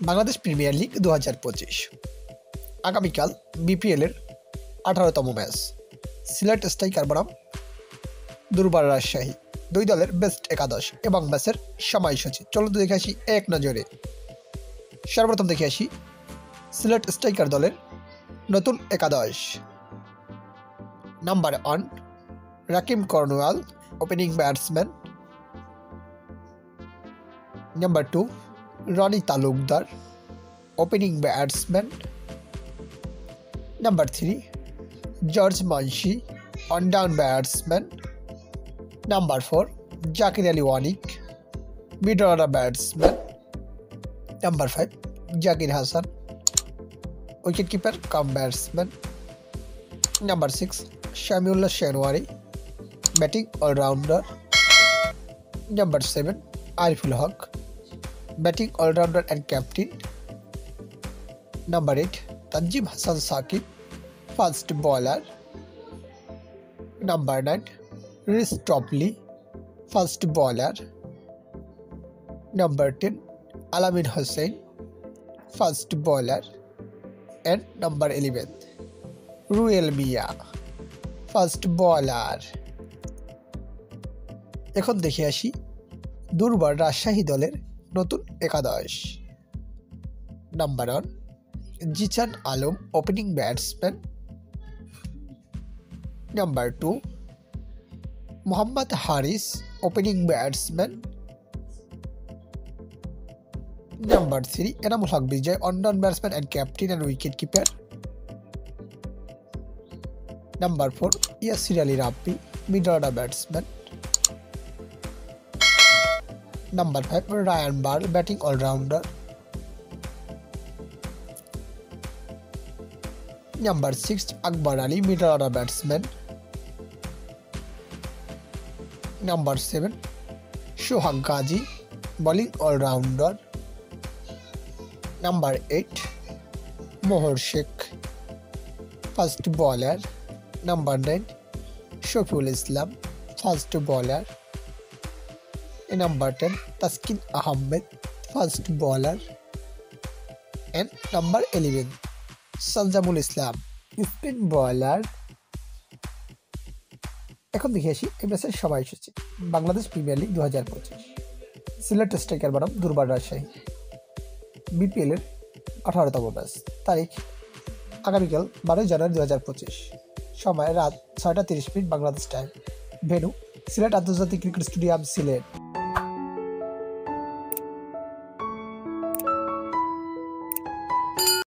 Bangladesh Premier League 2025 আগামীকাল BPL এর 18তম match Sylhet Striker বনাম দুর্বার রাজশাহী দুই দলের বেস্ট একাদশ এবং ম্যাচের সময়সূচি। চলুন দেখে আসি এক নজরে। সর্বপ্রথম দেখে আসি সিলেট স্ট্রাইকার দলের নতুন একাদশ। Number 1 Rahkeem Cornwall, opening batsman. Number 2 Rony Talukdar, opening batsman. Number 3 George Munsey, one down batsman. Number 4 Zakir Ali Anik, middle order batsman. Number 5 Zakir Hasan, wicket keeper cum batsman. Number 6 Shamiullah Shinwari, batting allrounder. Number 7 Ariful Haque, batting allrounder and captain. Number 8 Tanzim Hasan Sakib, fast bowler. Number 9 Reece Topley, fast bowler. Number 10 Alamin Hossain, fast bowler. And number 11 Ruyel Miah, fast bowler. এখন দেখে আসি দুর্বার রাজশাহী দলের নতুন একাদশ। Number 1 Zeeshan Alam, opening batsman. Number 2 Mohammad Haris, opening batsman. Number 3 Enamul Haque Bijoy, one down batsman and captain and wicket keeper. Number 4 Yasir Ali Rabbi, middle order batsman. Number 5 Ryan Burl, batting allrounder. Number 6 Akbar Ali, middle order batsman. Number 7 Sohag Gazi, bowling allrounder. Number 8 Mohor Sheikh, fast bowler. Number 9 Shafiul Islam, fast bowler. Number 10 Taskin Ahmed, fast bowler. And number 11 Sazamul Islam, spin bowler. এখন দেখে আসি এই ম্যাচের সময়সূচি। Bangladesh Premier League 2025 Sylhet Striker বনাম Durbar Rajshahi BPL এর 18তম match. তারিখ আগামীকাল 12 জানুয়ারি 2025। সময় রাত 6টা 30 minute Bangladesh time. Venue Sylhet আন্তর্জাতিক ক্রিকেট স্টেডিয়াম, সিলেট।